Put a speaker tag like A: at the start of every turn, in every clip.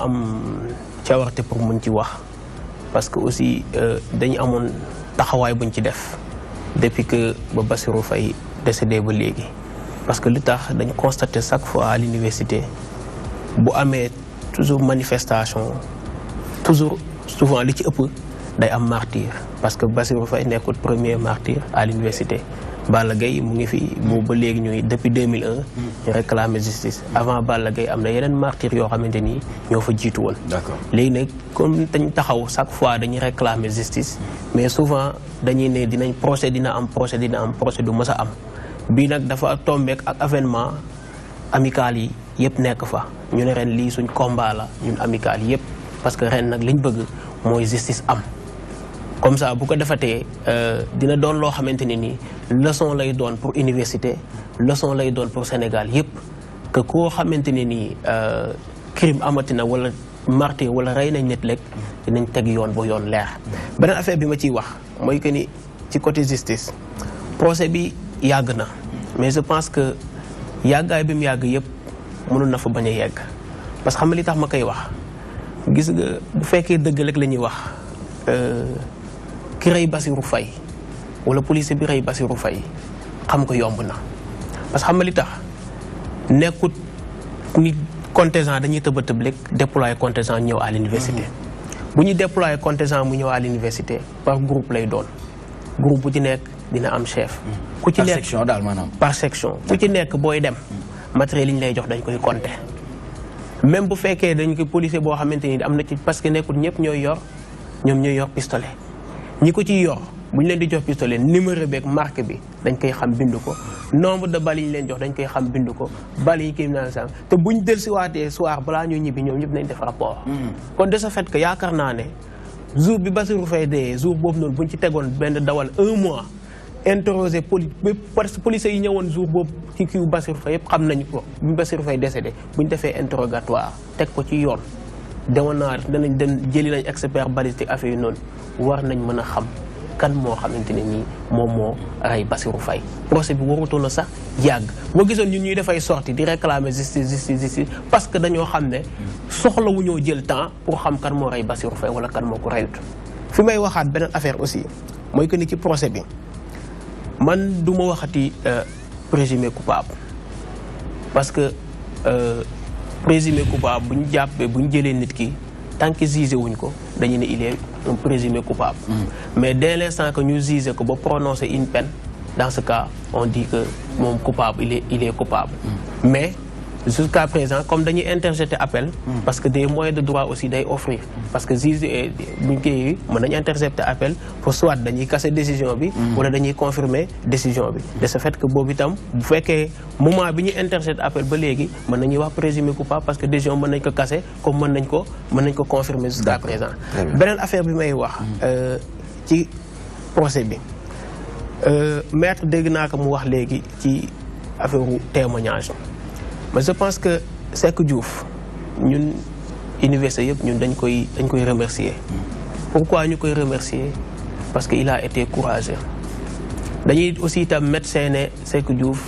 A: am cawarte pour mën ci wax parce que aussi dañu amoon taxawaay buñ ci def depuis que ba Bassirou Faye décédé ba léegi parce que lu tax dañu constater chaque fois à l'université bu amee toujours manifestation toujours souvent li ci ëpp day am martyr parce que Bassirou Faye nekkul premier martyr à l'université Balla Gaye mu ngi fi boobu ba léegi ñuy depuis 2001 ñu réclamer justice avant Balla Gaye am na yeneen martyr yoo xamante ni ñoo fa jiitu woon.
B: D'accord.
A: léegi nag comme dañ taxaw chaque fois dañuy réclamer justice mais souvent dañuy ne dinañ procès dina am procès du mës a am bii nag dafa tombeek ak avènement amical yi yëpp nekk fa ñu ne ren lii suñ combat la ñun amical yëpp parce que ren nag liñ bëgg mooy justice am. comme ça bu ko defatee dina doon loo xamante ne nii leçon lay doon pour université leçon lay doon pour Sénégal yëpp que koo xamante ne nii crime amatina wala martyr wala rey nañ nit lekk dinañ teg yoon ba yoon leer. beneen affaire bi ma ciy wax mooy que ni ci côté justice procès bi yàgg na mais je pense que yàggaay bi mu yàgg yëpp mënul na fa bañ a yegg parce que xam nga li tax ma koy wax gis nga bu fekkee dëgg rek la ñuy wax. ki rey Bassirou Faye wala policier bi rey Bassirou Faye xam ko yomb na parce que xam nga li tax nekkut ni contingent dañuy tëb a tëb rek déployer contingent ñëw à l'université bu ñu déployer contingent mu ñëw à l'université par groupe lay doon groupe bu ci nekk dina am chef. ku ci nekk
B: par section daal maanaam.
A: par section ku ci nekk booy dem matériel yi ñu lay jox dañ koy compter même bu fekkee dañ ko policier boo xamante ni am na ci parce que nekkul ñëpp ñooy yor ñoom ñooy yor pistolet. ñi ko ciy yor bu ñu leen di jox pistolet numéro beeg marque bi dañ koy xam bind ko nombre de balles yi ñu leen jox dañ koy xam bind ko balles yi kii naan sax te bu ñu dellusiwaatee soir balaa ñuy ñibbi ñoom ñëpp nañ def rapport. kon de ce fait que yaakaar naa ne jour bi Bassirou Faye dee jour boobu noonu bu ñu ci tegoon benn dawal 1 mois interroger policiers yi ñëwoon jour boobu ci kii Bassirou Faye yëpp xam nañu ko bi Bassirou Faye décédé bu ñu defee interrogatoire teg ko ci yoon. demoon naa danañ jëli nañ expert balistique affaire yu noonu war nañ mën a xam kan moo xamante ne nii moom moo rey Bassirou Faye procès bi warutoon na sax yàgg boo gisoon ñun ñuy dafay sorti di réclamer justice parce que dañoo xam ne soxla wu ñoo jël temps pour xam kan moo rey Bassirou Faye wala kan moo ko reyut fi may waxaat beneen affaire aussi mooy que ni ci procès bi man du ma waxati présumé coupable parce que présumé coupable bu ñu jàppee bu ñu jëlee nit ki tant que jugé wuñ ko dañu ne il est un présumé coupable. mais dès l'instant que ñu jugé ko ba prononcer une peine dans ce cas on dit que moom coupable il est coupable. mais jusqu'à présent comme dañuy interjeter appel. parce que des moyens de droit aussi day offrir. parce que juge buñ koy mën nañu intercepter appel pour soit dañuy casser décision bi. wala dañuy confirmer décision bi. de ce fait que boobu itam bu fekkee moment bi ñuy interjeter appel ba léegi mën nañuy wax présumé coupable parce que décision mën nañ ko casser comme mën nañ ko confirmer jusqu'à présent. beneen affaire bi may wax ci procès bi maître dégg naa ko mu wax léegi ci affaire témoignage. mais je pense que Sékou Diouf ñun université yëpp ñun dañ koy remercier. pourquoi ñu koy remercier parce que il a été courageux. dañuy aussi itam médecin ne Sékou Diouf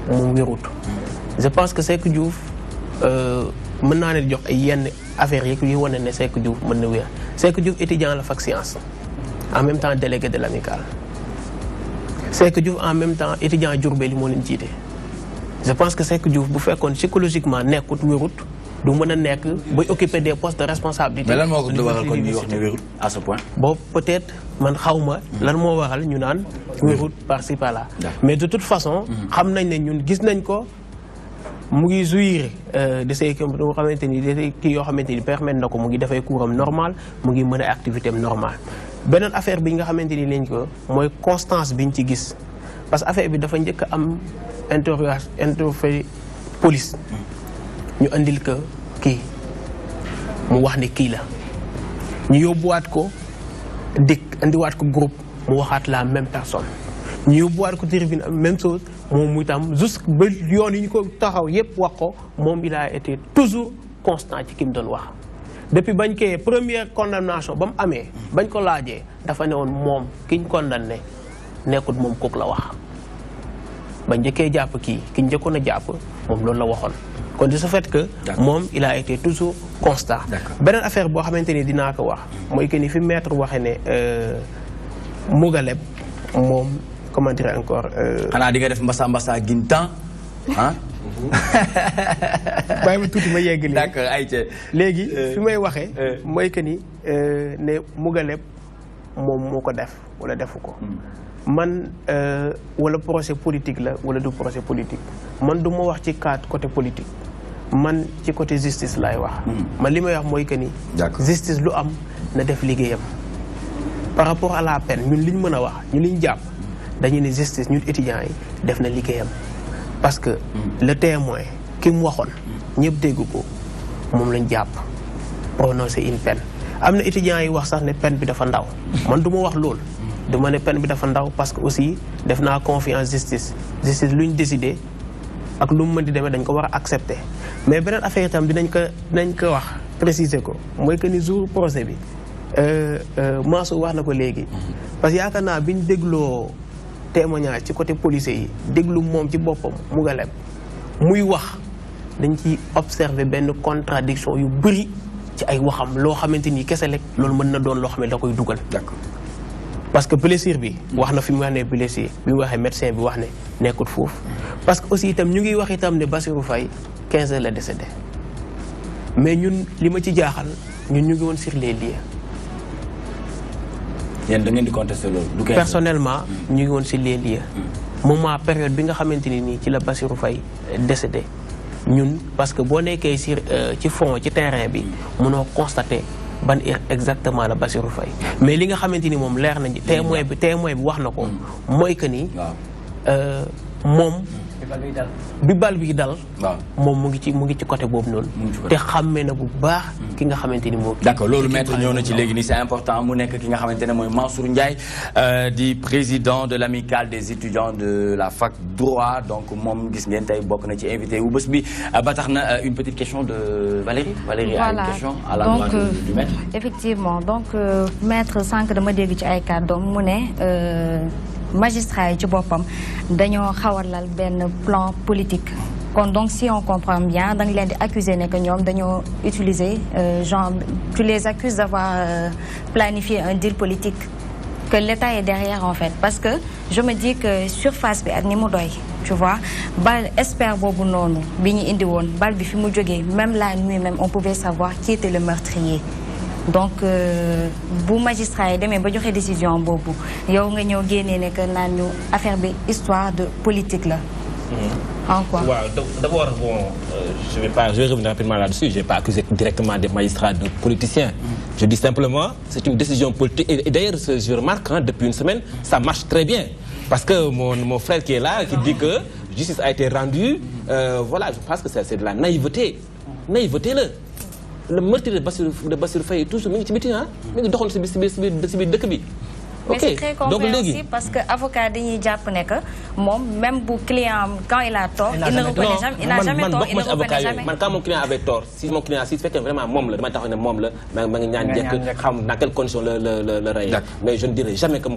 A: mu wérut. je pense que Sékou Diouf mën naa ne jox ay yenn affaires yi wane ne Sékou Diouf mën na wér. Sékou Diouf étudiant la fac science en même temps délégué de l'amicale. Sékou Diouf en même temps étudiant Diourbel moo leen jiite. je pense que Sékou Diouf bu fekkoon psychologiquement nekkut wérut du mën a nekk bay occuper des postes de responsabilité.
B: mais lan moo ko waral kon ñuy wax ne wérut à ce point.
A: boobu peut-être man xaw ma lan moo waral ñu naan wérut par-ci par-là. mais de toute façon. xam nañ ne ñun gis nañ ko mu ngi jouir de ces kii yoo xamante ni permettre na ko mu ngi dafay cours am normal mu ngi mën a activité am normal. beneen affaire bi nga xamante ni lañ ko mooy constance biñ ci gis parce que affaire bi dafa njëkk a am. interféré police ñu andil ko kii mu wax ne kii la ñu yóbbuwaat ko dikk andiwaat ko groupe mu waxaat la même personne ñu yóbbuwaat ko tribunal même chose moom muy tam juste ba yoon yi ñu ko taxaw yépp wax ko moom il a été toujours constant ci ki mu doon wax depuis bañ koy première condamnation ba mu amee bañ ko laajee dafa ne woon moom kiñ condamné nekkut moom kooku la wax ba njëkkee jàpp kii ki njëkkoon a jàpp moom loolu la waxoon kon de ce fait que moom il a été toujours constant. beneen affaire boo xamante ni dinaa ko wax mooy que ni fi maître waxee ne Mougaleb moom comment dire encore.
B: xanaa di nga def mbasa gintan ah.
A: bàyyi ma tuuti ma yegg léegi.
B: d'accord ayca.
A: léegi fi may waxee. mooy que ni ne Mougaleb moom moo ko def wala defu ko. man wala projet politique la wala du projet politique man du ma wax ci cadre côté politique man ci côté justice laay wax. man li may wax mooy que ni. justice lu am na def liggéeyam. par rapport à la peine ñun li ñu mën a wax ñun li ñu jàpp dañu ne justice ñun étudiants yi def na liggéeyam. parce que le témoin ki mu waxoon ñëpp dégg ko moom lañ jàpp prononcé une peine am na étudiants yi wax sax ne peine bi dafa ndaw man du ma wax loolu. dama ne peine bi dafa ndaw parce que aussi def naa confiance justice lu ñu décidé ak lu mu mën di demee dañ ko war a accepter mais beneen affaire itam dinañ ko wax préciser ko mooy que ni jour procès bi Mansour wax na ko léegi. parce que yaakaar naa bi ñu dégloo témoignage ci côté policier yi déglu moom ci boppam Mougaleb muy wax dañ ci observer benn contradiction yu bëri ci ay waxam loo xamante ni kese lekk loolu mën na doon loo xam ne da koy dugal.
B: d'accord.
A: parce que blessure bi wax na fi mu wax ne blessure bi mu waxee médecin bi wax ne nekkul foofu parce que aussi itam ñu ngi wax itam ne Bassirou Faye 15 heures la décédé mais ñun li ma ci jaaxal ñun ñu ngi woon sur les lieux.
B: yéen da ngeen di contester loolu. du 15 heures
A: personnellement ñu ngi woon sur les lieux. moment période bi nga xamante ni nii ci la Bassirou Faye décédé ñun parce que boo nekkee sur ci fond ci terrain bi mënoo constater. ban exactement la Bassirou Faye mais li nga xamante ni moom leer nañu témoin bi wax na ko mooy que ni moom bi bal bi dal moom mu ngi ci côté boobu noonu te xàmmee na bu baax ki nga xamante ni moo
B: d'accord loolu maître ñëw na ci léegi nii c'est important mu nekk ki nga xamante ne mooy Mansour Ndiaye di président de l'amicale des étudiants de la fac droit donc moom gis ngeen tey bokk na ci invité wu bés bi ba tax na une petite question de Valérie a une question à l'endroit du maître.
C: Effectivement donc maître sànq dama dégg ci ay kàddoom mu ne magistrat yi ci boppam dañoo xawalal benn plan politique kon donc si on comprend bien da nga leen di accuser ne que ñoom dañoo utiliser genre tu les accuses d'avoir planifié un deal politique que l'État est derrière en fait parce que je me dis que surface bi ak ni mu doy tu vois bal espère boobu noonu bi ñu indi woon bal bi fi mu jógee même la nuit même on pouvait savoir qui était le meurtrier. donc bu magistrat yi demee ba joxe décision boobu yow nga ñëw génnee ne que naan ñu affaire bi histoire de politique la. En quoi?
D: D'abord, bon, je vais revenir rapidement là-dessus. Je n'ai pas accusé directement des magistrats de politiciens. Je dis simplement, c'est une décision politique. Et d'ailleurs, je remarque, depuis une semaine, ça marche très bien. Parce que mon frère qui est là, qui dit que justice a été rendue, voilà, je pense que c'est de la naïveté. Naïveté-le. Le meurtre de Bassirou Faye est toujours mis ci biti ah. mi ngi doxal si biir dëkk bi.
C: mais c'est très compréhensible parce que avocat dañuy jàpp ne que moom même bu client quand il a tort. il ne reconnaît jamais il n'a jamais tort il ne reconnaît jamais.
D: man quand mon client avait tort si mon client si fekkee vraiment moom la damay taxaw ne moom la ma ngi ñaan njëkk xam dans quelles conditions le rey. mais je ne dirai jamais que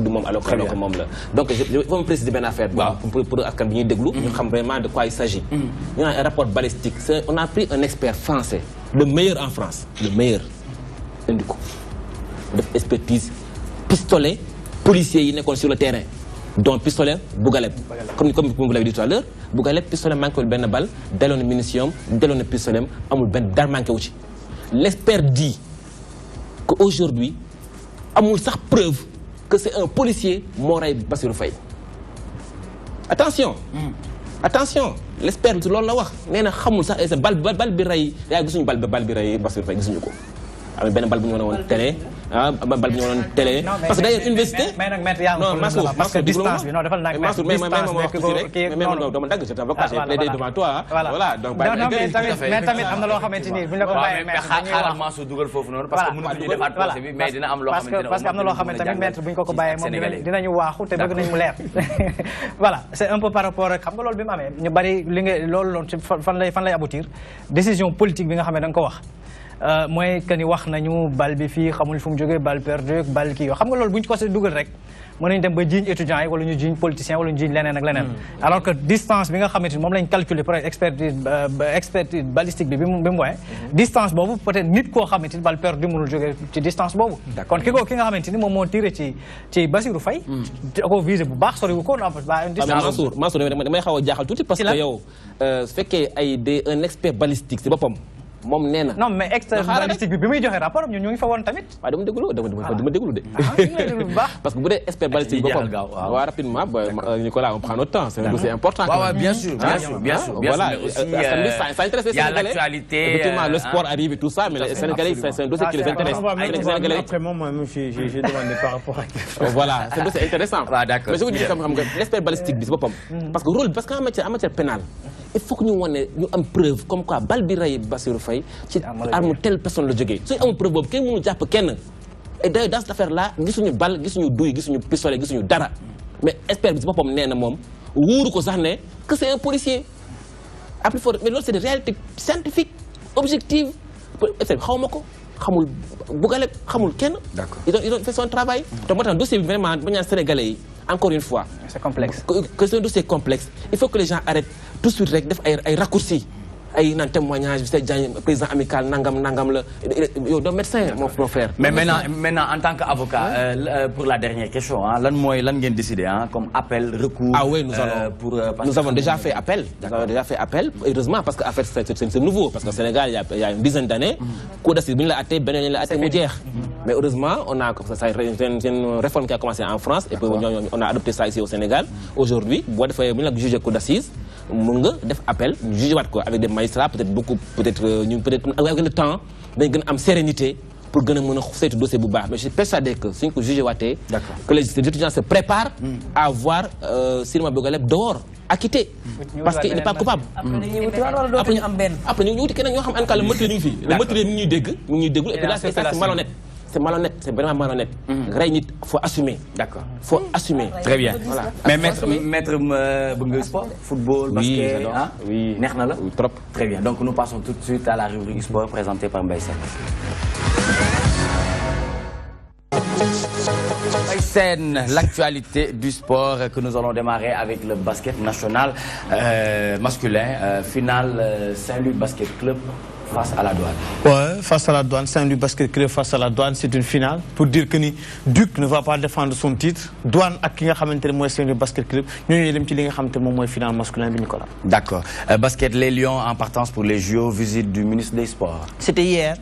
D: du moom alors que moom la. donc il faut me préciser benn affaire. pour askan bi ñuy déglu. ñu xam vraiment de quoi il s'agit. ñu naan un rapport balistique on a pris un expert français le meilleur en France le meilleur indi ko. def expertise pistolet policiers yi nekkoon sur le terrain donc pistolet Bougaleb comme vous l'avez dit tout à l'heure Bougaleb pistolet manqué wul benn balle delloo na munition delloo na pistolet amul benn dara manqué wu ci. L'expert dit que aujourd'hui amul sax preuve que c'est un policier moo rey Bassirou Faye. Attention attention l'expert loolu la wax nee na xamul sax sa bal bi rey yaa gisuñu bal bi rey Bassirou Faye gisuñu ko. am benn bal bu ñu woon télé bal bu ñu woon télé parce que d'ailleurs université
E: mais nag maître yaa
D: non Mansour
E: parce que distance bi non defal nak
D: Mansour mais dama dagg je t'avoue j'ai plaidé devant toi voilà donc
E: mais tamit am na loo xamante ni bu ñu la ko bàyyee maître
B: xaaral Mansour dugal foofu noonu parce que mënuñu defaat procès bi mais dina am loo xamante ne
E: parce que am na loo xamante tamit maître bu ñu ko bàyyee moom dinañu waaxu te bëgg nañ mu leer voilà c'est un peu par rapport ak xam nga loolu bi mu amee ñu bari li nga loolu loon fan lay aboutir décision politique bi nga xam ne da nga ko wax mooy que ni wax nañu bal bi fii xamul fu mu jógee bal perdu bal kii yoo xam nga loolu bu ñu ko see dugal rek mën nañu dem ba jiiñ étudiants yi wala ñu jiiñ politiciens wala ñu jiiñ leneen ak leneen alors que distance bi nga xamante ni moom lañ calculer pour expertise balistique bi mu woowee distance boobu peut-être nit koo xamante ni bal perdu mënul jógee ci distance boobu kon ki nga xamante ni moom moo tiré ci Bassirou Faye da ko visé bu baax sori wu ko
D: Mansour damay xaw a jaaxal tuuti parce que yow su fekkee un expert balistique si boppam moom nee na
E: non mais expert balistique bi muy joxe rapport ñun ñu ngi fa woon tamit
D: waaw dama déglu de parce que bu dee expert balistique boppam waaw rapidement Nicolas on prend notre temps c'est un dossier important
B: bien sûr
D: voilà ça intéresse les Sénégalais effectivement le sport arrive et tout ça mais les Sénégalais c'est un dossier qui les intéresse
F: après moi j'ai demandé par rapport à
D: voilà c'est un dossier intéressant mais je vous dis xam nga l'expert balistique bi si boppam parce que en matière pénale il faut que ñu wane ñu am preuve comme quoi bal bi rey Bassirou Faye ci arme telle personne la jógee suñu amul preuve boobu kenn mënu jàpp kenn et d'ailleurs dans cette affaire là gisuñu bal gisuñu douille gisuñu pistolet gisuñu dara mais expert bi si boppam nee na moom wóoru ko sax ne que c'est un policier à plus fort mais loolu c'est des réalités scientifiques objectives xaw ma ko xamul Bougaleb xamul kenn ils ont fait son travail donc moo tax dossier bi vraiment ba ñaan Sénégalais yi encore une fois
E: c'est complexe
D: que c'est un dossier complexe il faut que les gens arrêtent tout de suite rek def ay raccourcis ay naan témoignage bi président amical nangam la yow doo médecin mon frère.
B: mais maintenant en tant qu'avocat pour la dernière question lan ngeen décidé comme appel recours.
D: Ah oui nous avons déjà fait appel. Heureusement parce que affaire c'est nouveau parce que Sénégal il y a une dizaine d'années. cour d'assises bi ñu la àttee beneen la àttee mu jeex. mais heureusement on a une réforme qui a commencé en France et puis on a adopté ça ici au Sénégal. Aujourd'hui boo defee bu ñu la jugé cour d'assises mun nga def appel jugé waat ko avec des magistrats peut-être avec le temps dañ gën a am sérénité pour gën a mën a saytu dossier bu baax mais je suis persuadé que suñ ko jugé waatee que les étudiants se préparent à voir Sirima Bougaleb dehors acquitté parce qu'il n'est pas coupable. après ñu wuti keneen ñoo xam en tout cas le meurtrier ñu ngi fi le meurtrier mi ngi ñuy déglu et puis là c'est malhonnête. C'est malhonnête, c'est vraiment malhonnête. Il faut assumer.
B: D'accord.
D: Il faut assumer.
B: Très bien.
D: Voilà.
B: Mais maître sport, football, basket,
D: oui,
B: oui, trop. Très bien. Donc nous passons tout de suite à la rubrique sport présentée par Mbaye Sène. L'actualité du sport que nous allons démarrer avec le basket national masculin. Finale Saint-Louis Basket Club face à la Douane.
F: Ouais, face à la Douane, Saint-Louis Basket Club face à la Douane, c'est une finale pour dire que ni Duc ne va pas défendre son titre. Douane ak ki nga xamantene moy Saint-Louis Basket Club, ñoy dem ci li nga xamantene mom moy finale masculin bi Nicolas.
B: D'accord. Basket les Lions en partance pour les JO, visite du ministre des Sports.
F: C'était hier.